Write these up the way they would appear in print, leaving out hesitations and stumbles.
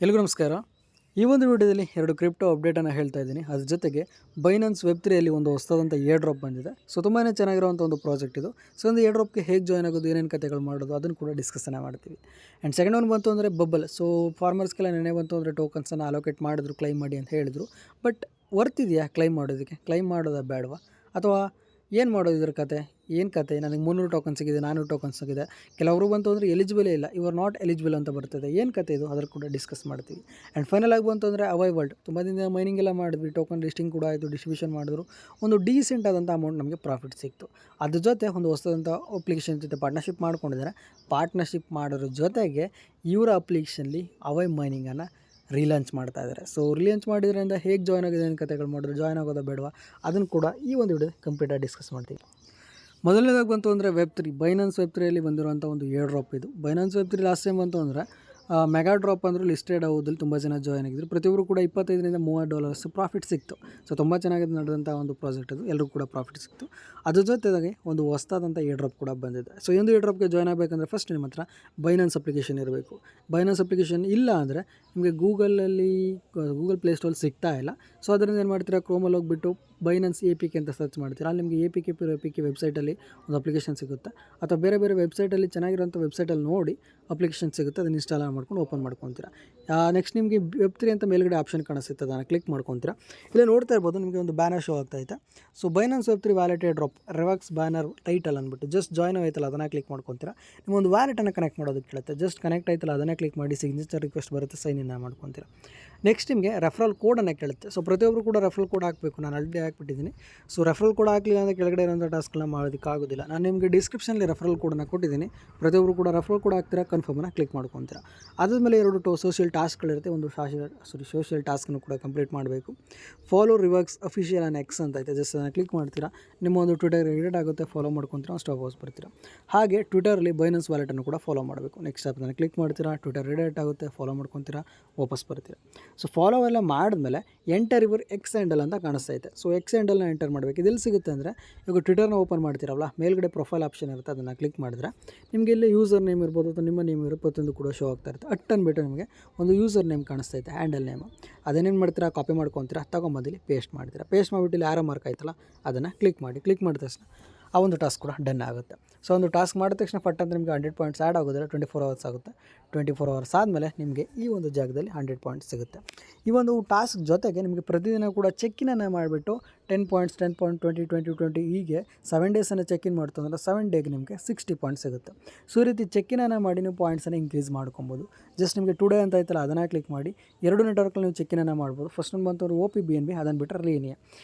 ಎಲ್ರಿಗೂ ನಮಸ್ಕಾರ. ಈ ಒಂದು ವಿಡಿಯೋದಲ್ಲಿ ಎರಡು ಕ್ರಿಪ್ಟೋ ಅಪ್ಡೇಟನ್ನು ಹೇಳ್ತಾ ಇದ್ದೀನಿ. ಅದ್ರ ಜೊತೆಗೆ ಬೈನಾನ್ಸ್ ವೆಬ್3ಯಲ್ಲಿ ಒಂದು ಹೊಸದಾದಂಥ ಏರ್ ಡ್ರಾಪ್ ಬಂದಿದೆ. ಸೊ ತುಂಬಾ ಚೆನ್ನಾಗಿರುವಂಥ ಒಂದು ಪ್ರಾಜೆಕ್ಟ್ ಇದು. ಸೊ ಒಂದು ಏರ್ ಡ್ರಾಪ್ಗೆ ಹೇಗೆ ಜಾಯ್ನ್ ಆಗೋದು, ಏನೇನು ಕತೆಗಳು ಮಾಡೋದು ಅದನ್ನು ಕೂಡ ಡಿಸ್ಕಸ್ಸನ್ನು ಮಾಡ್ತೀವಿ. ಆ್ಯಂಡ್ ಸೆಕೆಂಡ್ ಒನ್ ಬಂತು ಅಂದರೆ ಬಬಲ್. ಸೊ ಫಾರ್ಮರ್ಸ್ಗೆಲ್ಲ ನೆನೆ ಬಂತು ಅಂದರೆ ಟೋಕನ್ಸನ್ನು ಅಲೋಕೇಟ್ ಮಾಡಿದ್ರು, ಕ್ಲೈಮ್ ಮಾಡಿ ಅಂತ ಹೇಳಿದರು. ಬಟ್ ವರ್ತ್ ಇದೆಯಾ ಕ್ಲೈಮ್ ಮಾಡೋದಕ್ಕೆ? ಕ್ಲೈಮ್ ಮಾಡೋದಾ ಬೇಡವಾ? ಅಥವಾ ಏನು ಮಾಡೋದು ಇದ್ರ ಕತೆ? ಏನು ಕತೆ? ನನಗೆ 300 ಟೋಕನ್ ಸಿಗಿದೆ, 400 ಟೋಕನ್ ಸಿಗಿದೆ. ಕೆಲವರು ಬಂತು ಅಂದರೆ ಎಲಿಜಿಬಲೇ ಇಲ್ಲ, ಯು ಆರ್ ನಾಟ್ ಎಲಿಜಿಬಲ್ ಅಂತ ಬರ್ತದೆ. ಏನು ಕತೆ ಇದು? ಅದ್ರ ಕೂಡ ಡಿಸ್ಕಸ್ ಮಾಡ್ತೀವಿ. ಆ್ಯಂಡ್ ಫೈನಲ್ ಆಗಿ ಬಂತು ಅಂದರೆ ಅವೈ ವರ್ಲ್ಡ್ ತುಂಬ ದಿನ ಮೈನಿಂಗ್ ಎಲ್ಲ ಮಾಡಿದ್ವಿ, ಟೋಕನ್ ಲಿಸ್ಟಿಂಗ್ ಕೂಡ ಆಯಿತು, ಡಿಸ್ಟ್ರಿಬ್ಯೂಷನ್ ಮಾಡಿದ್ರು, ಒಂದು ಡೀಸೆಂಟ್ ಆದಂಥ ಅಮೌಂಟ್ ನಮಗೆ ಪ್ರಾಫಿಟ್ ಸಿಕ್ತು. ಅದ್ರ ಜೊತೆ ಒಂದು ಹೊಸದಂಥ ಅಪ್ಲಿಕೇಶನ್ ಜೊತೆ ಪಾರ್ಟ್ನರ್ಶಿಪ್ ಮಾಡ್ಕೊಂಡಿದ್ದಾರೆ. ಪಾರ್ಟ್ನರ್ಶಿಪ್ ಮಾಡೋದ್ರ ಜೊತೆಗೆ ಇವರ ಅಪ್ಲಿಕೇಶನ್ಲಿ ಅವೈ ಮೈನಿಂಗನ್ನು ರೀಲಾಂಚ್ ಮಾಡ್ತಾ ಇದ್ದಾರೆ. ಸೊ ರೀಲಾಂಚ್ ಮಾಡಿದ್ರಿಂದ ಹೇಗೆ ಜಾಯ್ನ್ ಆಗಿದೆ, ಏನು ಕತೆಗಳು ಮಾಡಿದ್ರು, ಜಾಯ್ನ್ ಆಗೋದಾ ಬೇಡವಾ ಅದನ್ನು ಕೂಡ ಈ ಒಂದು ವಿಡಿಯೋ ಕಂಪ್ಲೀಟಾಗಿ ಡಿಸ್ಕಸ್ ಮಾಡ್ತೀವಿ. ಮೊದಲನೇದಾಗಿ ಬಂತು ಅಂದರೆ ವೆಬ್3, ಬೈನಾನ್ಸ್ ವೆಬ್3ಯಲ್ಲಿ ಬಂದಿರುವಂಥ ಒಂದು ಏರ್ ಡ್ರಾಪ್ ಇದು. ಬೈನಾನ್ಸ್ ವೆಬ್3 ಲಾಸ್ಟ್ ಟೈಮ್ ಬಂತು ಅಂದರೆ ಮೆಗಾ ಡ್ರಾಪ್ ಅಂದರೂ ಲಿಸ್ಟೆಡ್ ಆಗೋದ್ರಲ್ಲಿ ತುಂಬ ಜನ ಜಾಯ್ನ್ ಆಗಿದ್ರು. ಪ್ರತಿಯೊಬ್ಬರು ಕೂಡ $25-30 ಪ್ರಾಫಿಟ್ ಸಿಕ್ತು. ಸೊ ತುಂಬ ಚೆನ್ನಾಗಿ ನಡೆದಂಥ ಒಂದು ಪ್ರಾಜೆಕ್ಟ್ ಅದು, ಎಲ್ಲರಿಗೂ ಕೂಡ ಪ್ರಾಫಿಟ್ ಸಿಕ್ತು. ಅದ್ರ ಜೊತೆಗೆ ಒಂದು ಹೊಸದಾದಂಥ ಏರ್ ಡ್ರಾಪ್ ಕೂಡ ಬಂದಿದೆ. ಸೊ ಈ ಒಂದು ಏರ್ ಡ್ರಾಪ್ಗೆ ಜಾಯ್ನ್ ಆಗಬೇಕಂದ್ರೆ ಫಸ್ಟ್ ನಿಮ್ಮ ಹತ್ರ ಬೈನಾನ್ಸ್ ಅಪ್ಲಿಕೇಶನ್ ಇರಬೇಕು. ಬೈನಾನ್ಸ್ ಅಪ್ಲಿಕೇಶನ್ ಇಲ್ಲ ಅಂದರೆ ನಿಮಗೆ ಗೂಗಲ್ ಪ್ಲೇಸ್ಟೋರಲ್ಲಿ ಸಿಗ್ತಾ ಇಲ್ಲ. ಸೊ ಅದರಿಂದ ಏನು ಮಾಡ್ತೀರಾ, ಕ್ರೋಮಲ್ಲಿ ಹೋಗಿಬಿಟ್ಟು ಬೈನಾನ್ಸ್ APK ಅಂತ ಸರ್ಚ್ ಮಾಡ್ತೀರಾ. ಅಲ್ಲಿ ನಿಮಗೆ APK ವೆಬ್ಸೈಟಲ್ಲಿ ಒಂದು ಅಪ್ಲಿಕೇಶನ್ ಸಿಗುತ್ತೆ. ಅಥವಾ ಬೇರೆ ಬೇರೆ ವೆಬ್ಸೈಟಲ್ಲಿ ಚೆನ್ನಾಗಿರೋಂಥ ವೆಬ್ಸೈಟಲ್ಲಿ ನೋಡಿ ಅಪ್ಲಿಕೇಶನ್ ಸಿಗುತ್ತೆ, ಅದನ್ನು ಇನ್ಸ್ಟಾಲ್ ಮಾಡ್ಕೊಂಡು ಓಪನ್ ಮಾಡ್ಕೊತೀರಾ. ನೆಕ್ಸ್ಟ್ ನಿಮಗೆ ವೆಬ್3 ಅಂತ ಮೇಲ್ಗಡೆ ಆಪ್ಷನ್ ಕಾಣಿಸುತ್ತೆ, ಅದನ್ನು ಕ್ಲಿಕ್ ಮಾಡ್ಕೊತೀರಾ. ಇಲ್ಲೇ ನೋಡ್ತಾ ಇರ್ಬೋದು ನಿಮಗೆ ಒಂದು ಬ್ಯಾನರ್ ಶೋ ಆಗ್ತಾಯಿದೆ. ಸೊ ಬೈನಾನ್ಸ್ ವೆಬ್3 wallet airdrop rewards banner title ಅಂದ್ಬಿಟ್ಟು ಜಸ್ಟ್ ಜಾಯ್ನ್ ಆಯ್ತಲ್ಲ ಅದನ್ನು ಕ್ಲಿಕ್ ಮಾಡ್ಕೊತೀರಾ. ನಿಮ್ಮೊಂದು ವ್ಯಾಲೆಟನ್ನು ಕನೆಕ್ಟ್ ಮಾಡೋದಕ್ಕೆ ಕೇಳುತ್ತೆ. ಜಸ್ಟ್ ಕನೆಕ್ಟ್ ಆಯ್ತಲ್ಲ ಅದನ್ನು ಕ್ಲಿಕ್ ಮಾಡಿ ಸಿಗ್ನೇಚರ್ ರಿಕ್ವೆಸ್ಟ್ ಬರುತ್ತೆ, ಸೈನ್ ಇನ್ ಮಾಡ್ಕೊತೀರಾ. ನೆಕ್ಸ್ಟ್ ನಿಮಗೆ ರೆಫರಲ್ ಕೋಡನ್ನು ಕೇಳುತ್ತೆ. ಸೊ ಪ್ರತಿಯೊಬ್ಬರು ಕೂಡ ರೆಫರಲ್ ಕೋಡ್ ಹಾಕಬೇಕು. ನಾನು ಆಲ್ರೆಡಿ ಹಾಕ್ಬಿಟ್ಟಿದ್ದೀನಿ. ಸೊ ರೆಫರಲ್ ಕೋಡ್ ಹಾಕಲಿಲ್ಲ ಅಂದರೆ ಕೆಳಗಡೆ ಇರೋಂಥ ಟಾಸ್ಕ್ನ ಮಾಡೋದಕ್ಕಾಗೋದಿಲ್ಲ. ನಾನು ನಿಮಗೆ ಡಿಸ್ಕ್ರಿಪ್ಷನಲ್ಲಿ ರೆಫರಲ್ ಕೋಡನ್ನು ಕೊಟ್ಟಿದ್ದೀನಿ. ಪ್ರತಿಯೊಬ್ಬರು ಕೂಡ ರೆಫರಲ್ ಕೋಡ್ ಹಾಕ್ತೀರಾ, ಕನ್ಫರ್ಮನ್ನು ಕ್ಲಿಕ್ ಮಾಡ್ಕೊತೀರಾ. ಅದಾದಮೇಲೆ ಎರಡು ಸೋಷಿಯಲ್ ಟಾಸ್ಕ್ಗಳಿರುತ್ತೆ. ಒಂದು ಸೋಷಿಯಲ್ ಟಾಸ್ಕನ್ನು ಕೂಡ ಕಂಪ್ಲೀಟ್ ಮಾಡಬೇಕು. ಫಾಲೋ ರಿವಾಕ್ಸ್ ಅಫಿಷಿಯಲ್ ಆನ್ ಎಕ್ಸ್ ಅಂತ ಐತೆ, ಜಸ್ಟ್ ಅದನ್ನು ಕ್ಲಿಕ್ ಮಾಡ್ತೀರಾ. ನಿಮ್ಮ ಒಂದು ಟ್ವಿಟರ್ ಎಡಿಟ್ ಆಗುತ್ತೆ, ಫಾಲೋ ಮಾಡ್ಕೊತೀರಾ, ಸ್ಟಾಪ್ ವಾಸ್ ಬರ್ತೀರಾ. ಹಾಗೆ ಟ್ವಿಟರಲ್ಲಿ ಬೈನಾನ್ಸ್ ವ್ಯಾಲೆಟನ್ನು ಕೂಡ ಫಾಲೋ ಮಾಡಬೇಕು. ನೆಕ್ಸ್ಟ್ ಅದನ್ನು ಕ್ಲಿಕ್ ಮಾಡ್ತೀರಾ, ಟ್ವಿಟರ್ ಎಡಿಟ್ ಆಗುತ್ತೆ, ಫಾಲೋ ಮಾಡ್ಕೊತೀರಾ, ವಾಪಸ್ ಬರ್ತೀರಾ. ಸೊ ಫಾಲೋ ಎಲ್ಲ ಮಾಡಿದ್ಮೇಲೆ ಎಂಟರ್ ಯುವರ್ ಎಕ್ಸ್ ಹ್ಯಾಂಡಲ್ ಅಂತ ಕಾಣಿಸ್ತೈತೆ. ಸೊ ಎಕ್ಸ್ ಹ್ಯಾಂಡಲ್ನ ಎಂಟರ್ ಮಾಡಬೇಕು. ಇದೆಲ್ಲಿ ಸಿಗುತ್ತೆ ಅಂದರೆ, ಇವಾಗ ಟ್ವಿಟರ್ನ ಓಪನ್ ಮಾಡ್ತೀರಲ್ಲ, ಮೇಲ್ಗಡೆ ಪ್ರೊಫೈಲ್ ಆಪ್ಷನ್ ಇರುತ್ತೆ, ಅದನ್ನು ಕ್ಲಿಕ್ ಮಾಡಿದ್ರೆ ನಿಮಗೆ ಇಲ್ಲಿ ಯೂಸರ್ ನೇಮ್ ಇರ್ಬೋದು ಅಥವಾ ನಿಮ್ಮ ನೇಮ್ ಇರೋ ಪ್ರತಿಯೊಂದು ಕೂಡ ಶೋ ಆಗ್ತಾ ಇರುತ್ತೆ. ಅನ್ಬಿಟ್ಟು ನಿಮಗೆ ಒಂದು ಯೂಸರ್ ನೇಮ್ ಕಾಣಿಸ್ತೈತೆ, ಹ್ಯಾಂಡಲ್ ನೇಮ್. ಅದೇನೇನು ಮಾಡ್ತೀರಾ, ಕಾಪಿ ಮಾಡ್ಕೊತೀರಾ, ತೊಗೊಂಬಂದಿಲ್ಲಿ ಪೇಸ್ಟ್ ಮಾಡ್ತೀರಾ. ಪೇಸ್ಟ್ ಮಾಡಿಬಿಟ್ಟು ಇಲ್ಲಿ ಆರೋ ಮಾರ್ಕ್ ಆಯ್ತಲ್ಲ ಅದನ್ನು ಕ್ಲಿಕ್ ಮಾಡಿದ ತಕ್ಷಣ ಆ ಒಂದು ಟಾಸ್ಕ್ ಕೂಡ ಡನ್ ಆಗುತ್ತೆ. ಸೊ ಒಂದು ಟಾಸ್ಕ್ ಮಾಡಿದ ತಕ್ಷಣ ಫಟ್ ಅಂತ ನಿಮಗೆ 100 ಪಾಯಿಂಟ್ಸ್ ಆ್ಯಡ್ ಆಗೋದಿಲ್ಲ. 24 ಅವರ್ಸ್ ಆಗುತ್ತೆ. 24 ಅವರ್ಸ್ ಆದಮೇಲೆ ನಿಮಗೆ ಈ ಒಂದು ಜಾಗದಲ್ಲಿ 100 ಪಾಯಿಂಟ್ಸ್ ಸಿಗುತ್ತೆ. ಈ ಒಂದು ಟಾಸ್ಕ್ ಜೊತೆಗೆ ನಿಮಗೆ ಪ್ರತಿದಿನ ಕೂಡ ಚೆಕ್ಕಿನನ್ನು ಮಾಡಿಬಿಟ್ಟು 10 ಪಾಯಿಂಟ್ಸ್, 10 ಪಾಯಿಂಟ್, 20 ಹೀಗೆ 7 ಡೇಸನ್ನು ಚೆಕ್ಕಿನ್ ಮಾಡ್ತು ಅಂದರೆ 7 ಡೇಗೆ ನಿಮಗೆ 60 ಪಾಯಿಂಟ್ಸ್ ಸಿಗುತ್ತೆ. ಸೊ ಈ ರೀತಿ ಚೆಕ್ಕಿನನ್ನು ಮಾಡಿ ನೀವು ಪಾಯಿಂಟ್ಸನ್ನು ಇನ್ಕ್ರೀಸ್ ಮಾಡ್ಕೊಬೋದು. ಜಸ್ಟ್ ನಿಮಗೆ ಟುಡೇ ಅಂತ ಐತಲ್ಲ ಅದನ್ನು ಕ್ಲಿಕ್ ಮಾಡಿ 2 ನೆಟ್ವರ್ಕಲ್ಲಿ ನೀವು ಚೆಕ್ಕಿನನ್ನು ಮಾಡ್ಬೋದು. ಫಸ್ಟ್ ಒಂದು ಬಂತು OPBNB, ಅದನ್ನು ಬಿಟ್ಟರೆ ಲೀನಿಯಾ.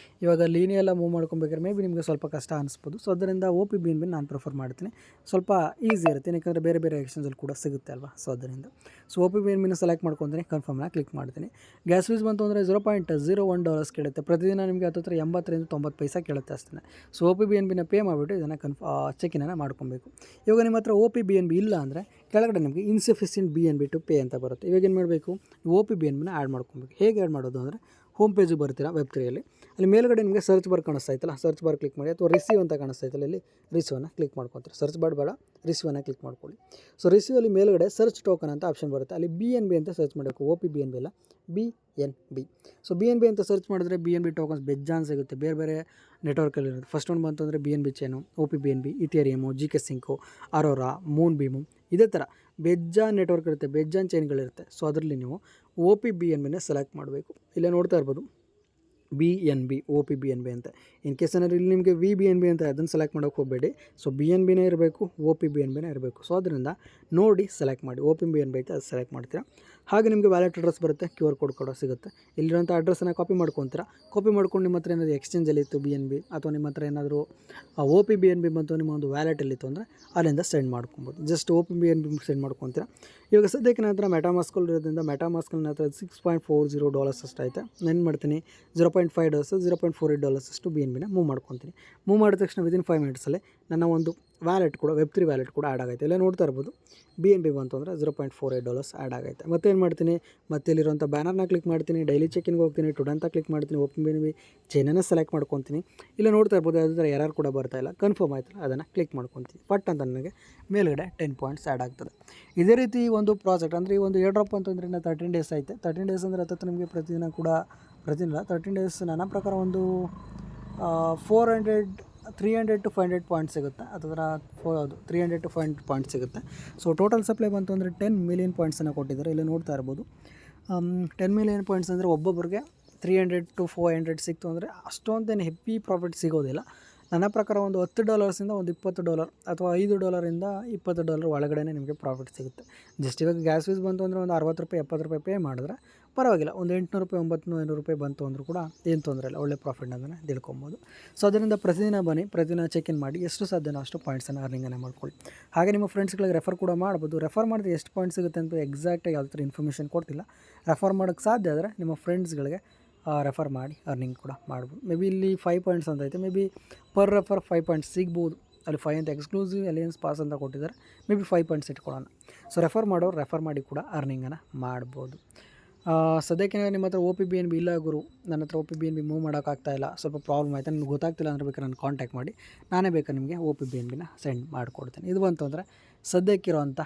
ಇವಾಗ ಲೀನಿಯಾ ಎಲ್ಲ ಮೂವ್ ಮಾಡ್ಕೊಬೇಕಾದ್ರೆ ಮೇ ಬಿ ನಿಮಗೆ ಸ್ವಲ್ಪ ಕಷ್ಟ ಅನಿಸ್ಬೋದು. ಸೊ ಅದರಿಂದ OPBNB ನಾನು ಪ್ರಿಫರ್ ಮಾಡ್ತೀನಿ. ಸ್ವಲ್ಪ ಈಸಿ ಇರುತ್ತೆ, ಯಾಕಂದರೆ ಬೇರೆ ಬೇರೆ ಎಕ್ಸ್ಚೇಂಜಲ್ಲಿ ಕೂಡ ಸಿಗುತ್ತೆ ಅಲ್ವಾ. ಸೊ ಅದರಿಂದ OPBNB ಸೆಲೆಕ್ಟ್ ಮಾಡ್ಕೊತೀನಿ, ಕನ್ಫರ್ಮ್ನ ಕ್ಲಿಕ್ ಮಾಡ್ತೀನಿ. ಗ್ಯಾಸ್ ಫೀಸ್ ಬಂತು ಅಂದರೆ $0.01 ಕೇಳುತ್ತೆ. ಪ್ರತಿದಿನ ನಿಮಗೆ ಹತ್ತಿರ 80-90 ಪೈಸೆ ಕೇಳುತ್ತೆ ಅಷ್ಟೇ. ಸೊ OPBNB ಪೇ ಮಾಡಿಬಿಟ್ಟು ಇದನ್ನು ಚೆಕ್ಕಿನನ್ನು ಮಾಡ್ಕೊಬೇಕು. ಇವಾಗ ನಿಮ್ಮ ಹತ್ರ OPBNB ಇಲ್ಲ ಅಂದರೆ ಕೆಳಗಡೆ ನಿಮಗೆ ಇನ್ಸಫಿಷಿಯೆಂಟ್ BNB ಟು ಪೇ ಅಂತ ಬರುತ್ತೆ. ಇವಾಗ ಏನು ಮಾಡಬೇಕು, OPBNB ಆ್ಯಡ್ ಮಾಡ್ಕೊಬೇಕು. ಹೇಗೆ ಆ್ಯಡ್ ಮಾಡೋದು ಅಂದರೆ, ಹೋಮ್ ಪೇಜಿಗೆ ಬರ್ತೀರಾ ವೆಬ್3ಯಲ್ಲಿ. ಅಲ್ಲಿ ಮೇಲ್ಗಡೆ ನಿಮಗೆ ಸರ್ಚ್ ಬಾರ್ ಕಾಣಿಸ್ತಾಯಿತ್ತಲ್ಲ, ಸರ್ಚ್ ಬಾರ್ ಕ್ಲಿಕ್ ಮಾಡಿ, ಅಥವಾ ರಿಸೀವ್ ಅಂತ ಕಾಣಿಸ್ತಾಯಿತ್ತಲ್ಲ, ಇಲ್ಲಿ ರಿಸೀವನ್ನು ಕ್ಲಿಕ್ ಮಾಡ್ಕೊತೀರಿ. ಸರ್ಚ್ ಬಾರ್ ಬೇಡ, ರಿಸೀವನ್ನು ಕ್ಲಿಕ್ ಮಾಡ್ಕೊಳ್ಳಿ. ಸೊ ರಿಸೀವಲ್ಲಿ ಮೇಲ್ಗಡೆ ಸರ್ಚ್ ಟೋಕನ್ ಅಂತ ಆಪ್ಷನ್ ಬರುತ್ತೆ. ಅಲ್ಲಿ BNB ಅಂತ ಸರ್ಚ್ ಮಾಡಬೇಕು. OPBNB ಇಲ್ಲ, BNB. ಸೊ BNB ಅಂತ ಸರ್ಚ್ ಮಾಡಿದ್ರೆ BNB ಟೋಕನ್ಸ್ ಬೆಜ್ಜಾನ್ ಸಿಗುತ್ತೆ, ಬೇರೆ ಬೇರೆ ನೆಟ್ವರ್ಕಲ್ಲಿ ಇರುತ್ತೆ. ಫಸ್ಟ್ ಒಂದು ಬಂತು ಅಂದರೆ BNB chain, OPBNB, ಇಥೇರಿಯಮು, GK sink, Arora, Moon beam, ಇದೇ ಥರ ಬೆಜ್ಜಾನ್ ನೆಟ್ವರ್ಕ್ ಇರುತ್ತೆ, ಬೆಜ್ಜಾನ್ ಚೈನ್ಗಳಿರುತ್ತೆ. ಸೊ ಅದರಲ್ಲಿ ನೀವು OPBNB ಸೆಲೆಕ್ಟ್ ಮಾಡಬೇಕು. ಇಲ್ಲೇ ನೋಡ್ತಾ ಇರ್ಬೋದು BNB, OPBNB ಅಂತ. ಇನ್ ಕೇಸ್ ಏನಾದ್ರು ಇಲ್ಲಿ ನಿಮಗೆ VBNB ಅಂತ ಅದನ್ನು ಸೆಲೆಕ್ಟ್ ಮಾಡೋಕ್ಕೆ ಹೋಗಬೇಡಿ. ಸೊ BNBನೇ ಇರಬೇಕು, OPBNBನೇ ಇರಬೇಕು. ಸೊ ಅದರಿಂದ ನೋಡಿ ಸೆಲೆಕ್ಟ್ ಮಾಡಿ. OPBNB ಐತೆ ಅದು ಸೆಲೆಕ್ಟ್ ಮಾಡ್ತೀರಾ. ಹಾಗೆ ನಿಮಗೆ ವ್ಯಾಲೆಟ್ ಅಡ್ರೆಸ್ ಬರುತ್ತೆ, QR ಕೋಡ್ ಕೂಡ ಸಿಗುತ್ತೆ. ಇಲ್ಲಿರೋಂಥ ಅಡ್ರೆಸ್ಸನ್ನು ಕಾಪಿ ಮಾಡ್ಕೊತೀರಾ. ಕಾಪಿ ಮಾಡ್ಕೊಂಡು ನಿಮ್ಮ ಹತ್ರ ಏನಾದರೂ ಎಕ್ಸ್ಚೇಂಜಲ್ಲಿ ಇತ್ತು BNB, ಅಥವಾ ನಿಮ್ಮ ಹತ್ರ ಏನಾದರೂ OPBNB ಬಂತು ನಿಮ್ಮ ಒಂದು ವ್ಯಾಲೆಟಲ್ಲಿತ್ತು ಅಂದರೆ ಅಲ್ಲಿಂದ ಸೆಂಡ್ ಮಾಡ್ಕೊಬೋದು. ಜಸ್ಟ್ OPBNB ಸೆಂಡ್ ಮಾಡ್ಕೊತೀರಾ. ಇವಾಗ ಸದ್ಯಕ್ಕೆ ನನ್ನ ಹತ್ರ ಮೆಟಾಮಾಸ್ಕಲ್ಲಿ ಇರೋದ್ರಿಂದ ಮೆಟಾಮಾಸ್ಕಲ್ ನನ್ನ ಹತ್ರ $6.40 ಅಷ್ಟು ಐತೆ. ನಾನು ಏನು ಮಾಡ್ತೀನಿ, $0.5, $0.48 ಅಷ್ಟು BNB ಬಿನ ಮೂವ್ ಮಾಡ್ಕೊತೀನಿ. ಮೂವ್ ಮಾಡಿದ ತಕ್ಷಣ ವಿದಿನ್ 5 ಮಿನಿಟ್ಸಲ್ಲಿ ನನ್ನ ಒಂದು ವ್ಯಾಲೆಟ್ ಕೂಡ ವೆಬ್3 ವ್ಯಾಲೆಟ್ ಕೂಡ ಆ್ಯಡ್ ಆಗೈತೆ. ಇಲ್ಲ ನೋಡ್ತಾ ಇರ್ಬೋದು BNB ಬಂತು ಅಂದರೆ $0.48 ಆ್ಯಡ್ ಆಗೈತೆ. ಮತ್ತೇನು ಮಾಡ್ತೀನಿ, ಮತ್ತೆ ಇಲ್ಲಿರುವಂಥ ಬ್ಯಾನರ್ನ ಕ್ಲಿಕ್ ಮಾಡ್ತೀನಿ, ಡೈಲಿ ಚೆಕಿನ್ಗೆ ಹೋಗ್ತೀನಿ, ಟುಡೇ ಅಂತ ಕ್ಲಿಕ್ ಮಾಡ್ತೀನಿ, ಓಪನ್ BNB ಚೈನನ್ನು ಸೆಲೆಕ್ಟ್ ಮಾಡ್ಕೊತೀನಿ. ಇಲ್ಲ ನೋಡ್ತಾ ಇರ್ಬೋದು ಯಾವುದೇ ಥರ ಎರರ್ ಕೂಡ ಬರ್ತಾ ಇಲ್ಲ, ಕನ್ಫರ್ಮ್ ಆಯ್ತಲ್ಲ ಅದನ್ನು ಕ್ಲಿಕ್ ಮಾಡ್ಕೊತೀನಿ. ಪಟ್ ಅಂತ ನನಗೆ ಮೇಲ್ಗಡೆ 10 ಪಾಯಿಂಟ್ಸ್ ಆ್ಯಡ್ ಆಗ್ತದೆ. ಇದೇ ರೀತಿ ಒಂದು ಪ್ರಾಜೆಕ್ಟ್ ಅಂದರೆ ಈ ಒಂದು ಏರ್ ಡ್ರಾಪ್ ಅಂತಂದರೆ ಇನ್ನು 13 ಡೇಸ್ ಐತೆ. 13 ಡೇಸ್ ಅಂದರೆ ಹತ್ತತ್ತು ನಿಮಗೆ ಪ್ರತಿದಿನ 13 ಡೇಸ್ ನನ್ನ ಪ್ರಕಾರ ಒಂದು 300 to 500 ಪಾಯಿಂಟ್ಸ್ ಸಿಗುತ್ತೆ. ಅಥವಾ 300 to 500 ಪಾಯಿಂಟ್ಸ್ ಸಿಗುತ್ತೆ. ಸೊ ಟೋಟಲ್ ಸಪ್ಲೈ ಬಂತು ಅಂದರೆ 10 ಮಿಲಿಯನ್ ಪಾಯಿಂಟ್ಸನ್ನು ಕೊಟ್ಟಿದ್ದಾರೆ. ಇಲ್ಲಿ ನೋಡ್ತಾ ಇರ್ಬೋದು 10 ಮಿಲಿಯನ್ ಪಾಯಿಂಟ್ಸ್ ಅಂದರೆ ಒಬ್ಬೊಬ್ಬರಿಗೆ 300 to 400 ಸಿಕ್ತು ಅಂದರೆ ಅಷ್ಟೊಂದೇನು ಹೆವಿ ಪ್ರಾಫಿಟ್ ಸಿಗೋದಿಲ್ಲ. ನನ್ನ ಪ್ರಕಾರ ಒಂದು $10 ಒಂದು $20 ಅಥವಾ $5 $20 ಒಳಗಡೆ ನಿಮಗೆ ಪ್ರಾಫಿಟ್ ಸಿಗುತ್ತೆ. ಜಸ್ಟ್ ಇವಾಗ ಗ್ಯಾಸ್ ಫೀಸ್ ಬಂತು ಅಂದರೆ ಒಂದು ₹60 ₹70 ಪೇ ಮಾಡಿದ್ರೆ ಪರವಾಗಿಲ್ಲ. ಒಂದು $800 $900 ಬಂತು ಅಂದರೂ ಕೂಡ ಏನು ತೊಂದರೆ ಇಲ್ಲ, ಒಳ್ಳೆ ಪ್ರಾಫಿಟ್ ಅದನ್ನು ತಿಳ್ಕೊಬೋದು. ಸೊ ಅದರಿಂದ ಪ್ರತಿದಿನ ಬನ್ನಿ, ಪ್ರತಿದಿನ ಚೆಕ್ ಇನ್ ಮಾಡಿ, ಎಷ್ಟು ಸಾಧ್ಯನೋ ಅಷ್ಟು ಪಾಯಿಂಟ್ಸನ್ನು ಅರ್ನಿಂಗನ್ನು ಮಾಡ್ಕೊಳ್ಳಿ. ಹಾಗೆ ನಿಮ್ಮ ಫ್ರೆಂಡ್ಸ್ಗಳಿಗೆ ರೆಫರ್ ಕೂಡ ಮಾಡ್ಬೋದು. ರೆಫರ್ ಮಾಡಿದ್ರೆ ಎಷ್ಟು ಪಾಯಿಂಟ್ ಸಿಗುತ್ತೆ ಅಂತ ಎಕ್ಸಾಕ್ಟಾಗಿ ಯಾವುದೇ ಥರ ಇನ್ಫಾರ್ಮೇಷನ್ ಕೊಡ್ತಿಲ್ಲ. ರೆಫರ್ ಮಾಡೋಕ್ಕೆ ಸಾಧ್ಯ ಆದರೆ ನಿಮ್ಮ ಫ್ರೆಂಡ್ಸ್ಗಳಿಗೆ ರೆಫರ್ ಮಾಡಿ ಅರ್ನಿಂಗ್ ಕೂಡ ಮಾಡ್ಬೋದು. ಮೇ ಬಿ ಇಲ್ಲಿ 5 ಪಾಯಿಂಟ್ಸ್ ಅಂತ ಐತೆ, may B for refer 5 points ಸಿಗ್ಬೋದು. ಅಲ್ಲಿ 5 ಅಂತ ಎಕ್ಸ್ಕ್ಲೂಸಿವ್ ಅಲಿಯನ್ಸ್ ಪಾಸ್ ಅಂತ ಕೊಟ್ಟಿದ್ದಾರೆ, ಮೇ ಬಿ 5 ಪಾಯಿಂಟ್ಸ್ ಇಟ್ಕೊಳ್ಳೋಣ. ಸೊ ರೆಫರ್ ಮಾಡೋರು ರೆಫರ್ ಮಾಡಿ ಕೂಡ ಅರ್ನಿಂಗನ್ನು ಮಾಡ್ಬೋದು. ಸದ್ಯಕ್ಕೆ ನಿಮ್ಮ ಹತ್ರ OP BNB ಇಲ್ಲ ಗುರು, ನನ್ನ ಹತ್ರ OP BNB ಮೂವ್ ಮಾಡೋಕ್ಕಾಗ್ತಾಯಿಲ್ಲ, ಸ್ವಲ್ಪ ಪ್ರಾಬ್ಲಮ್ ಆಯಿತು, ನನಗೆ ಗೊತ್ತಾಗ್ತಿಲ್ಲ ಅಂದರೆ ಬೇಕಾದ್ರೆ ನಾನು ಕಾಂಟ್ಯಾಕ್ಟ್ ಮಾಡಿ, ನಾನೇ ಬೇಕಾದ್ರೆ ನಿಮಗೆ OP BNB ಸೆಂಡ್ ಮಾಡಿಕೊಡ್ತೀನಿ. ಇದು ಬಂತು ಅಂದರೆ ಸದ್ಯಕ್ಕಿರೋಂಥ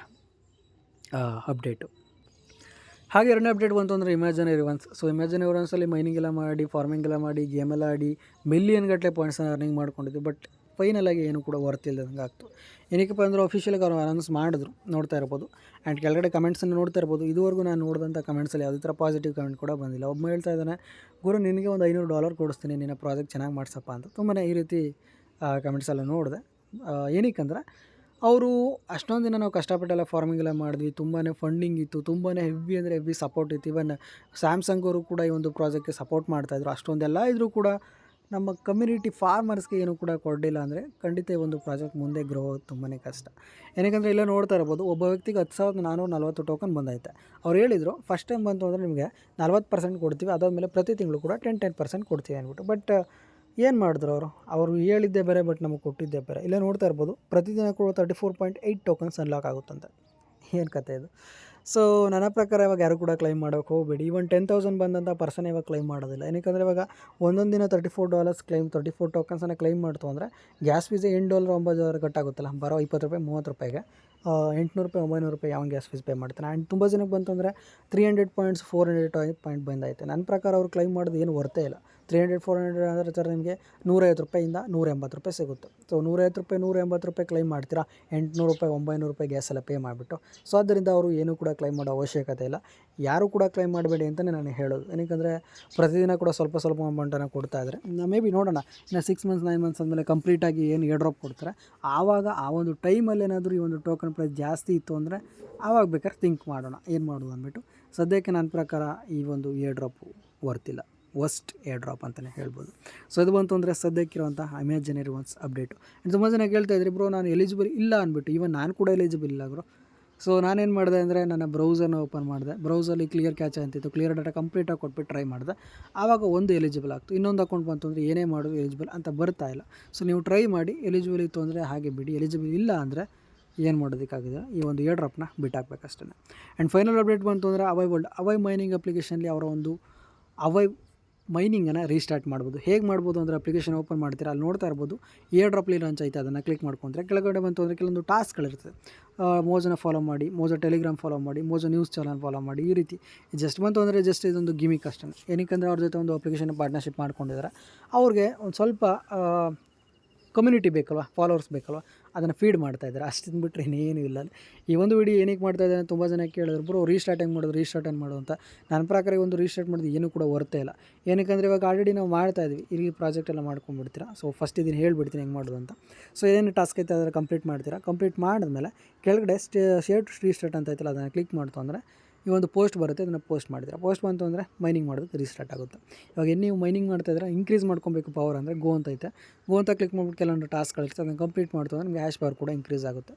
ಅಪ್ಡೇಟು. ಹಾಗೆ ಎರಡನೇ ಅಪ್ಡೇಟ್ ಬಂತು ಅಂದರೆ ಇಮ್ಯಾಜಿನರಿ ಒನ್ಸ್. ಸೊ ಇಮ್ಯಾಜಿನರಿ ಒನ್ಸಲ್ಲಿ ಮೈನಿಂಗ್ ಎಲ್ಲ ಮಾಡಿ, ಫಾರ್ಮಿಂಗ್ ಎಲ್ಲ ಮಾಡಿ, ಗೇಮ್ ಎಲ್ಲ ಆಡಿ ಮಿಲಿಯನ್ ಗಟ್ಟಲೆ ಪಾಯಿಂಟ್ಸನ್ನು ಅರ್ನಿಂಗ್ ಮಾಡ್ಕೊಂಡಿದ್ದೆ. ಬಟ್ ಫೈನಲಾಗಿ ಏನು ಕೂಡ ವರ್ತ್ ಇಲ್ಲದಂಗೆ ಆಗ್ತು. ಏನಕ್ಕಪ್ಪ ಅಂದರೆ ಅಫಿಷಿಯಲಾಗಿ ಅವರು ಅನೌನ್ಸ್ ಮಾಡಿದ್ರು, ನೋಡ್ತಾ ಇರ್ಬೋದು. ಆ್ಯಂಡ್ ಕೆಳಗಡೆ ಕಮೆಂಟ್ಸನ್ನು ನೋಡ್ತಾ ಇರ್ಬೋದು. ಇದುವರೆಗೂ ನಾನು ನೋಡಿದಂಥ ಕಮೆಂಟ್ಸಲ್ಲಿ ಯಾವುದೇ ಥರ ಪಾಸಿಟಿವ್ ಕಮೆಂಟ್ ಕೂಡ ಬಂದಿಲ್ಲ. ಒಬ್ಬ ಹೇಳ್ತಾ ಇದ್ದಾನೆ, ಗುರು ನಿನಗೆ ಒಂದು $500 ಕೊಡಿಸ್ತೀನಿ, ನಿನ್ನ ಪ್ರಾಜೆಕ್ಟ್ ಚೆನ್ನಾಗಿ ಮಾಡ್ಸಪ್ಪ ಅಂತ. ತುಂಬಾ ಈ ರೀತಿ ಕಮೆಂಟ್ಸ್ ಎಲ್ಲ ನೋಡಿದೆ. ಏನಕ್ಕಂದ್ರೆ ಅವರು ಅಷ್ಟೊಂದು ದಿನ ನಾವು ಕಷ್ಟಪಟ್ಟೆಲ್ಲ ಫಾರ್ಮಿಂಗ್ ಎಲ್ಲ ಮಾಡಿದ್ವಿ, ತುಂಬಾ ಫಂಡಿಂಗ್ ಇತ್ತು, ತುಂಬಾ ಹೆವಿ ಅಂದರೆ ಹೆವಿ ಸಪೋರ್ಟ್ ಇತ್ತು. ಇವನ್ ಸ್ಯಾಮ್ಸಂಗ್ ಅವರು ಕೂಡ ಈ ಒಂದು ಪ್ರಾಜೆಕ್ಟ್ಗೆ ಸಪೋರ್ಟ್ ಮಾಡ್ತಾಯಿದ್ರು. ಅಷ್ಟೊಂದೆಲ್ಲ ಇದ್ದರೂ ಕೂಡ ನಮ್ಮ ಕಮ್ಯುನಿಟಿ ಫಾರ್ಮರ್ಸ್ಗೆ ಏನೂ ಕೂಡ ಕೊಡಲಿಲ್ಲ ಅಂದರೆ ಖಂಡಿತ ಈ ಒಂದು ಪ್ರಾಜೆಕ್ಟ್ ಮುಂದೆ ಗ್ರೋ ಆಗೋದು ತುಂಬಾ ಕಷ್ಟ. ಏನಕ್ಕಂದರೆ ಇಲ್ಲ ನೋಡ್ತಾ ಇರ್ಬೋದು, ಒಬ್ಬ ವ್ಯಕ್ತಿಗೆ 10,440 ಟೋಕನ್ ಬಂದೈತೆ. ಅವ್ರು ಹೇಳಿದರು ಫಸ್ಟ್ ಟೈಮ್ ಬಂತು ಅಂದರೆ ನಿಮಗೆ 40% ಕೊಡ್ತೀವಿ, ಅದಾದಮೇಲೆ ಪ್ರತಿ ತಿಂಗಳು ಕೂಡ 10% ಕೊಡ್ತೀವಿ ಅಂದ್ಬಿಟ್ಟು. ಬಟ್ ಏನು ಮಾಡಿದ್ರು ಅವರು ಹೇಳಿದ್ದೇ ಬೇರೆ, ಬಟ್ ನಮಗೆ ಕೊಟ್ಟಿದ್ದೇ ಬೇರೆ. ಇಲ್ಲೇ ನೋಡ್ತಾ ಇರ್ಬೋದು ಪ್ರತಿದಿನ ಕೂಡ 34.8 ಟೋಕನ್ಸ್ ಅನ್ಲಾಕ್ ಆಗುತ್ತಂತೆ. ಏನು ಕತೆ ಇದು? ಸೊ ನನ್ನ ಪ್ರಕಾರ ಇವಾಗ ಯಾರು ಕೂಡ ಕ್ಲೈಮ್ ಮಾಡೋಕ್ಕೆ ಹೋಗಬೇಡಿ. ಈವನ್ 10,000 ಬಂದಂಥ ಪರ್ಸನ್ ಇವಾಗ ಕ್ಲೈಮ್ ಮಾಡೋದಿಲ್ಲ. ಏನಕ್ಕೆ ಇವಾಗ ಒಂದೊಂದು ದಿನ $34 ಕ್ಲೈಮ್ 34 ಟೋಕನ್ಸನ್ನು ಕ್ಲೈಮ್ ಮಾಡ್ತು ಅಂದರೆ ಗ್ಯಾಸ್ ಫೀಸ್ $8 $9 ಕಟ್ಟಾಗುತ್ತಲ್ಲ, ಬರೋ $20 $30ಗೆ $800 $900 ಯಾವ ಗ್ಯಾಸ್ ಫೀಸ್ ಪೇ ಮಾಡ್ತಾನೆ. ಆ್ಯಂಡ್ ತುಂಬ ಜನಕ್ಕೆ ಬಂತು ಅಂದರೆ 300 ಪಾಯಿಂಟ್ಸ್ 400 ಪಾಯಿಂಟ್ ಬಂದೈತೆ. ನನ್ನ ಪ್ರಕಾರ ಅವ್ರು ಕ್ಲೈಮ್ ಮಾಡೋದು ಏನು ವರ್ತೇ ಇಲ್ಲ. 300 400 ಅಂದರೆ ಥರ ನಿಮಗೆ $150 $180 ಸಿಗುತ್ತೆ. ಸೊ $150 $180 ಕ್ಲೈಮ್ ಮಾಡ್ತೀರಾ, $800 $900 ಗ್ಯಾಸ್ ಎಲ್ಲ ಪೇ ಮಾಡಿಬಿಟ್ಟು. ಸೊ ಆದ್ದರಿಂದ ಅವರು ಏನೂ ಕೂಡ ಕ್ಲೈಮ್ ಮಾಡೋ ಅವಶ್ಯಕತೆ ಇಲ್ಲ. ಯಾರು ಕೂಡ ಕ್ಲೈಮ್ ಮಾಡಬೇಡಿ ಅಂತಲೇ ನಾನು ಹೇಳೋದು. ಏನಕ್ಕೆ ಪ್ರತಿದಿನ ಕೂಡ ಸ್ವಲ್ಪ ಸ್ವಲ್ಪ ಅಮೌಂಟನ್ನು ಕೊಡ್ತಾಯಿದ್ರೆ ಮೇ ಬಿ ನೋಡೋಣ, ಇನ್ನು 6 ಮಂತ್ಸ್ 9 ಮಂತ್ಸ್ ಆದಮೇಲೆ ಕಂಪ್ಲೀಟಾಗಿ ಏನು ಏರ್ ಡ್ರಾಪ್ ಕೊಡ್ತಾರೆ, ಆವಾಗ ಆ ಒಂದು ಟೈಮಲ್ಲಿ ಏನಾದರೂ ಈ ಒಂದು ಟೋಕನ್ ಪ್ರೈಸ್ ಜಾಸ್ತಿ ಇತ್ತು ಅಂದರೆ ಆವಾಗ ಬೇಕಾದ್ರೆ ಥಿಂಕ್ ಮಾಡೋಣ ಏನು ಮಾಡೋದು ಅಂದ್ಬಿಟ್ಟು. ಸದ್ಯಕ್ಕೆ ನನ್ನ ಪ್ರಕಾರ ಈ ಒಂದು ಏರ್ ಡ್ರಾಪು ವರ್ತಿಲ್ಲ, ವರ್ಸ್ಟ್ ಏರ್ ಡ್ರಾಪ್ ಅಂತಲೇ ಹೇಳ್ಬೋದು. ಸೊ ಇದು ಬಂತು ಅಂದರೆ ಸದ್ಯಕ್ಕಿರುವಂಥ ಇಮ್ಯಾಜಿನರಿ ಒನ್ಸ್ ಅಪ್ಡೇಟು. ಆ್ಯಂಡ್ ತುಂಬ ಜನ ಕೇಳ್ತಾ ಇದ್ರಿ ಬ್ರೋ ನಾನು ಎಲಿಜಿಬಲ್ ಇಲ್ಲ ಅಂದ್ಬಿಟ್ಟು. ಈವನ್ ನಾನು ಕೂಡ ಎಲಿಜಿಬಲ್ ಇಲ್ಲ ಬ್ರೋ. ಸೊ ನಾನೇನು ಮಾಡಿದೆ ಅಂದರೆ ನನ್ನ ಬ್ರೌಸರ್ನ ಓಪನ್ ಮಾಡಿದೆ. ಬ್ರೌಸಲ್ಲಿ ಕ್ಲಿಯರ್ ಕ್ಯಾಚ್ ಅಂತಿತ್ತು, ಕ್ಲಿಯರ್ ಡಾಟಾ ಕಂಪ್ಲೀಟಾಗಿ ಕೊಟ್ಬಿಟ್ಟು ಟ್ರೈ ಮಾಡಿದೆ. ಆವಾಗ ಒಂದು ಎಲಿಜಿಬಲ್ ಆಗ್ತು, ಇನ್ನೊಂದು ಅಕೌಂಟ್ ಬಂತು ಅಂದರೆ ಏನೇ ಮಾಡೋದು ಎಲಿಜಿಬಲ್ ಅಂತ ಬರ್ತಾ ಇಲ್ಲ. ಸೊ ನೀವು ಟ್ರೈ ಮಾಡಿ, ಎಲಿಜಿಬಲ್ ಇತ್ತು ಅಂದರೆ ಹಾಗೆ ಬಿಡಿ, ಎಲಿಜಿಬಲ್ ಇಲ್ಲ ಅಂದರೆ ಏನು ಮಾಡೋದಕ್ಕಾಗಿದೆ, ಈ ಒಂದು ಏರ್ ಡ್ರಾಪ್ನ ಬಿಟ್ಟಾಕಬೇಕಷ್ಟೇ. ಆ್ಯಂಡ್ ಫೈನಲ್ ಅಪ್ಡೇಟ್ ಬಂತು ಅಂದರೆ ಅವೈ ಮೈನಿಂಗ್ ಅಪ್ಲಿಕೇಶನಲ್ಲಿ ಅವರ ಒಂದು ಅವೈ ಮೈನಿಂಗನ್ನು ರೀಸ್ಟಾರ್ಟ್ ಮಾಡ್ಬೋದು. ಹೇಗೆ ಮಾಡ್ಬೋದು ಅಂದರೆ ಅಪ್ಲಿಕೇಶನ್ ಓಪನ್ ಮಾಡ್ತೀರಾ, ಅಲ್ಲಿ ನೋಡ್ತಾ ಇರ್ಬೋದು ಏರ್ ಡ್ರಾಪ್ ಲಾಂಚ್ ಐತೆ, ಅದನ್ನು ಕ್ಲಿಕ್ ಮಾಡ್ಕೊಂಡ್ರೆ ಕೆಳಗಡೆ ಬಂತು ಅಂದರೆ ಕೆಲವೊಂದು ಟಾಸ್ಕ್ಗಳಿರ್ತದೆ. ಮೋಜನ ಫಾಲೋ ಮಾಡಿ, ಮೋಜ ಟೆಲಿಗ್ರಾಮ್ ಫಾಲೋ ಮಾಡಿ, ಮೋಜ ನ್ಯೂಸ್ ಚಾನಲ್ ಫಾಲೋ ಮಾಡಿ, ಈ ರೀತಿ ಜಸ್ಟ್ ಬಂತು ಅಂದರೆ ಜಸ್ಟ್ ಇದೊಂದು ಗಿಮಿಕ್ ಅಷ್ಟೇ. ಏನಕ್ಕೆ ಅವ್ರ ಜೊತೆ ಒಂದು ಅಪ್ಲಿಕೇಶನ್ ಪಾರ್ಟ್ನರ್ಶಿಪ್ ಮಾಡ್ಕೊಂಡಿದ್ದಾರೆ. ಅವ್ರಿಗೆ ಒಂದು ಸ್ವಲ್ಪ ಕಮ್ಯುನಿಟಿ ಬೇಕಲ್ವ, ಫಾಲೋವರ್ಸ್ ಬೇಕಲ್ವ, ಅದನ್ನು ಫೀಡ್ ಮಾಡ್ತಾಯಿದ್ದಾರೆ. ಅಷ್ಟನ್ನು ಬಿಟ್ಟರೆ ಇನ್ನೇನು ಇಲ್ಲ. ಈ ಒಂದು ವಿಡಿಯೋ ಏನಕ್ಕೆ ಮಾಡ್ತಾಯಿದ್ದಾರೆ ತುಂಬ ಜನ ಕೇಳಿದ್ರು, ಬ್ರೋ ರೀಸ್ಟಾರ್ಟ್ ಹೆಂಗೆ ಮಾಡೋದು ಅಂತ. ನನ್ನ ಪ್ರಕಾರ ಒಂದು ರೀಸ್ಟಾರ್ಟ್ ಮಾಡೋದು ಏನೂ ಕೂಡ ವರ್ತೇ ಇಲ್ಲ. ಏನಕ್ಕೆ ಇವಾಗ ಆಲ್ರೆಡಿ ನಾವು ಮಾಡ್ತಾಯಿದ್ವಿ, ಈ ಪ್ರಾಜೆಕ್ಟ್ ಎಲ್ಲ ಮಾಡ್ಕೊಂಡ್ಬಿಡ್ತೀರಾ. ಸೊ ಫಸ್ಟ್ ಇದನ್ನು ಹೇಳ್ಬಿಡ್ತೀನಿ ಹೆಂಗೆ ಮಾಡೋದು ಅಂತ. ಸೊ ಏನು ಟಾಸ್ಕ್ ಐತೆ ಅದನ್ನು ಕಂಪ್ಲೀಟ್ ಮಾಡ್ತೀರಾ. ಕಂಪ್ಲೀಟ್ ಮಾಡಿದ್ಮೇಲೆ ಕೆಳಗಡೆ ಶೇರ್ ಟು ರೀಸ್ಟಾರ್ಟ್ ಅಂತ ಐತಲ್ಲ, ಅದನ್ನು ಕ್ಲಿಕ್ ಮಾಡ್ತು ಅಂದರೆ ಈ ಒಂದು ಪೋಸ್ಟ್ ಬರುತ್ತೆ, ಅದನ್ನು ಪೋಸ್ಟ್ ಮಾಡಿದ್ರೆ ಪೋಸ್ಟ್ ಬಂತು ಅಂದರೆ ಮೈನಿಂಗ್ ಮಾಡೋದು ರೀಸ್ಟಾರ್ಟ್ ಆಗುತ್ತೆ. ಇವಾಗ ಏನು ನೀವು ಮೈನಿಂಗ್ ಮಾಡ್ತಾಯಿದ್ರೆ ಇನ್ಕ್ರೀಸ್ ಮಾಡ್ಕೊಬೇಕು ಪವರ್ ಅಂದರೆ ಗೋ ಅಂತ ಕ್ಲಿಕ್ ಮಾಡ್ಬಿಟ್ಟು ಕೆಲವೊಂದು ಟಾಸ್ಕ್ಗಳಿರ್ತದೆ, ಅದನ್ನು ಕಂಪ್ಲೀಟ್ ಮಾಡ್ತು ಅಂದರೆ ನಿಮಗೆ ಹ್ಯಾಶ್ ಪವರ್ ಕೂಡ ಇನ್ಕ್ರೀಸ್ ಆಗುತ್ತೆ.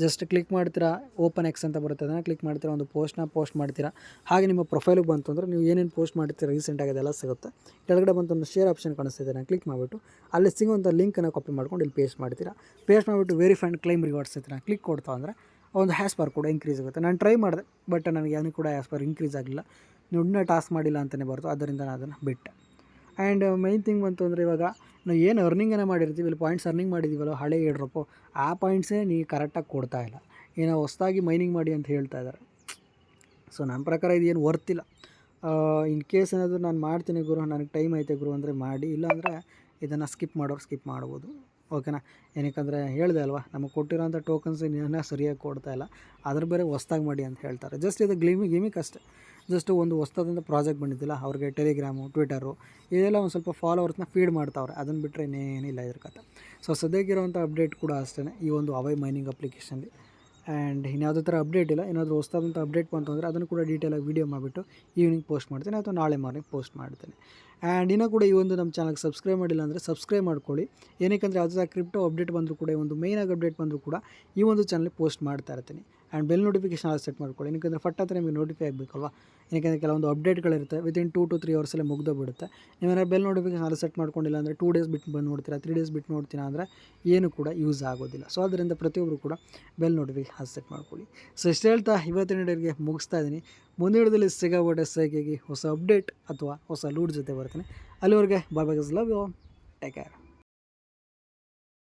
ಜಸ್ಟ್ ಕ್ಲಿಕ್ ಮಾಡ್ತೀರಾ, ಓಪನ್ ಎಕ್ಸ್ ಅಂತ ಬರುತ್ತೆ, ಅದನ್ನು ಕ್ಲಿಕ್ ಮಾಡ್ತೀರಾ, ಒಂದು ಪೋಸ್ಟ್ನ ಪೋಸ್ಟ್ ಮಾಡ್ತೀರಾ. ಹಾಗೆ ನಿಮ್ಮ ಪ್ರೊಫೈಲಿಗೆ ಬಂತು ಅಂದರೆ ನೀವು ಏನೇನು ಪೋಸ್ಟ್ ಮಾಡ್ತೀರಾ ರೀಸೆಂಟಾಗಿ ಅದೆಲ್ಲ ಸಿಗುತ್ತೆ. ಕೆಳಗಡೆ ಬಂತು ಒಂದು ಶೇರ್ ಆಪ್ಷನ್ ಕಾಣಿಸ್ತಿದೆ, ನಾನು ಕ್ಲಿಕ್ ಮಾಡಿಬಿಟ್ಟು ಅಲ್ಲಿ ಸಿಗುವಂಥ ಲಿಂಕನ್ನು ಕಾಪಿ ಮಾಡ್ಕೊಂಡು ಇಲ್ಲಿ ಪೇಸ್ಟ್ ಮಾಡ್ತೀರಾ. ಪೇಸ್ಟ್ ಮಾಡಿಬಿಟ್ಟು ವೆರಿಫೈ ಆ್ಯಂಡ್ ಕ್ಲೈಮ್ ರಿವಾರ್ಡ್ಸ್ ಐತೆ ಕ್ಲಿಕ್ ಕೊಡ್ತಾ ಅಂದರೆ ಒಂದು ಹ್ಯಾಶ್ ಬಾರ್ ಕೂಡ ಇಂಕ್ರೀಸ್ ಆಗುತ್ತೆ. ನಾನು ಟ್ರೈ ಮಾಡಿದೆ, ಬಟ್ ನನಗೆ ಏನೂ ಕೂಡ ಹ್ಯಾಶ್ ಬಾರ್ ಇಂಕ್ರೀಸ್ ಆಗಲಿಲ್ಲ. ನೀವು ಇನ್ನೂ ಟಾಸ್ಕ್ ಮಾಡಿಲ್ಲ ಅಂತಲೇ ಬರ್ತದೆ, ಅದರಿಂದ ನಾನು ಅದನ್ನು ಬಿಟ್ಟೆ. ಆ್ಯಂಡ್ ಮೈನ್ ಥಿಂಗ್ ಬಂತು ಅಂದರೆ ಇವಾಗ ನಾವು ಏನು ಅರ್ನಿಂಗನ್ನು ಮಾಡಿರ್ತೀವಿ, ಇಲ್ಲಿ ಪಾಯಿಂಟ್ಸ್ ಅರ್ನಿಂಗ್ ಮಾಡಿದ್ದೀವಲ್ಲ ಹಳೆ ಏರ್ಡ್ರಾಪು, ಆ ಪಾಯಿಂಟ್ಸೇ ನೀವು ಕರೆಕ್ಟಾಗಿ ಕೊಡ್ತಾ ಇಲ್ಲ. ಏನೋ ಹೊಸ್ದಾಗಿ ಮೈನಿಂಗ್ ಮಾಡಿ ಅಂತ ಹೇಳ್ತಾ ಇದ್ದಾರೆ. ಸೊ ನನ್ನ ಪ್ರಕಾರ ಇದು ಏನು ವರ್ತಿಲ್ಲ. ಇನ್ ಕೇಸ್ ಏನಾದರೂ ನಾನು ಮಾಡ್ತೀನಿ ಗುರು, ನನಗೆ ಟೈಮ್ ಐತೆ ಗುರು ಅಂದರೆ ಮಾಡಿ, ಇಲ್ಲಾಂದರೆ ಇದನ್ನು ಸ್ಕಿಪ್ ಮಾಡ್ಬೋದು. ಓಕೆನಾ? ಏನಕ್ಕಂದರೆ ಹೇಳಿದೆ ಅಲ್ವಾ, ನಮಗೆ ಕೊಟ್ಟಿರೋಂಥ ಟೋಕನ್ಸ್ ಇನ್ನೂ ಸರಿಯಾಗಿ ಕೊಡ್ತಾ ಇಲ್ಲ, ಅದ್ರ ಬೇರೆ ಹೊಸ್ದಾಗಿ ಮಾಡಿ ಅಂತ ಹೇಳ್ತಾರೆ. ಜಸ್ಟ್ ಇದು ಗಿಮಿಕ್ ಅಷ್ಟೇ. ಜಸ್ಟ್ ಒಂದು ಹೊಸ್ದಾದಂಥ ಪ್ರಾಜೆಕ್ಟ್ ಬಂದಿದ್ದಿಲ್ಲ, ಅವ್ರಿಗೆ ಟೆಲಿಗ್ರಾಮು, ಟ್ವಿಟರು ಇದೆಲ್ಲ ಒಂದು ಸ್ವಲ್ಪ ಫಾಲೋವರ್ಸ್ನ ಫೀಡ್ ಮಾಡ್ತಾವ್ರೆ, ಅದನ್ನು ಬಿಟ್ಟರೆ ಇನ್ನೇನಿಲ್ಲ ಇದ್ರ ಕಥೆ. ಸೊ ಸದ್ಯಕ್ಕಿರೋಂಥ ಅಪ್ಡೇಟ್ ಕೂಡ ಅಷ್ಟೇ ಈ ಒಂದು ಅವೈ ಮೈನಿಂಗ್ ಅಪ್ಲಿಕೇಶನ್ಲಿ. ಆ್ಯಂಡ್ ಇನ್ಯಾವುದೇ ಥರ ಅಪ್ಡೇಟ್ ಇಲ್ಲ. ಏನಾದರೂ ಹೊಸ್ದಾದಂಥ ಅಪ್ಡೇಟ್ ಬಂತು ಅಂದರೆ ಅದನ್ನು ಕೂಡ ಡೀಟೇಲಾಗಿ ವೀಡಿಯೋ ಮಾಡಿಬಿಟ್ಟು ಈವ್ನಿಂಗ್ ಪೋಸ್ಟ್ ಮಾಡ್ತೀನಿ, ಅಥವಾ ನಾಳೆ ಮಾರ್ನಿಂಗ್ ಪೋಸ್ಟ್ ಮಾಡ್ತೀನಿ. ಆ್ಯಂಡ್ ಇನ್ನೂ ಕೂಡ ಈ ಒಂದು ನಮ್ಮ ಚಾನಲ್ಗೆ ಸಬ್ಸ್ಕ್ರೈಬ್ ಮಾಡಿಲ್ಲ ಅಂದರೆ ಸಬ್ಸ್ಕ್ರೈಬ್ ಮಾಡ್ಕೊಳ್ಳಿ. ಏನಕ್ಕೆ ಯಾವುದೇ ಕ್ರಿಪ್ಟೋ ಅಪ್ಡೇಟ್ ಬಂದರೂ ಕೂಡ, ಒಂದು ಮೇಯ್ನಾಗಿ ಅಪ್ಡೇಟ್ ಬಂದರೂ ಕೂಡ ಈ ಒಂದು ಚಾನಲ್ಗೆ ಪೋಸ್ಟ್ ಮಾಡ್ತಾ ಇರ್ತೀನಿ. And bell notification all set ಮಾಡ್ಕೊಳ್ಳಿ. ಏನಕ್ಕೆ ಫಟ್ ಅಂತ ನಿಮಗೆ ನೋಟಿಫೈ ಆಗಬೇಕಲ್ವಾ. ಏನಕ್ಕೆ ಕೆಲವೊಂದು ಅಪ್ಡೇಟ್ಗಳಿರುತ್ತೆ, ವಿತಿನ್ 2 to 3 ಅವರ್ಸಲ್ಲೇ ಮುಗ್ದೋಗ್ಬಿಡುತ್ತೆ. ನೀವೇನಾದ್ರು ಬೆಲ್ ನೋಟಿಫಿಕೇಷನ್ ಆಲ್ ಸೆಟ್ ಮಾಡ್ಕೊಂಡಿಲ್ಲ ಅಂದರೆ 2 ಡೇಸ್ ಬಿಟ್ಟು ಬಂದು ನೋಡ್ತೀರಾ, 3 ಡೇಸ್ ಬಿಟ್ಟು ನೋಡ್ತೀರಾ ಅಂದರೆ ಏನು ಕೂಡ ಯೂಸ್ ಆಗೋದಿಲ್ಲ. ಸೊ ಅದರಿಂದ ಪ್ರತಿಯೊಬ್ಬರು ಕೂಡ ಬೆಲ್ ನೋಟಿಫಿಕೇಷನ್ ಆಲ್ ಸೆಟ್ ಮಾಡ್ಕೊಳ್ಳಿ. ಸೊ ಇಷ್ಟು ಹೇಳ್ತಾ ಇವತ್ತಿನ ವಿಡಿಯೋಗೆ ಮುಗಿಸ್ತಾ ಇದ್ದೀನಿ. ಮುಂದಿನ ವಿಡಿಯೋದಲ್ಲಿ ಸಿಗೋಬೋಟೆ ಸೈಕಿಗೆ ಹೊಸ ಅಪ್ಡೇಟ್ ಅಥವಾ ಹೊಸ ಲೂಟ್ ಜೊತೆ ಬರ್ತೀನಿ. ಅಲ್ಲಿವರೆಗೆ ಬಾಯ್ ಬಾಯ್, ಲವ್ ಯು, ಟೇಕ್ ಕೇರ್.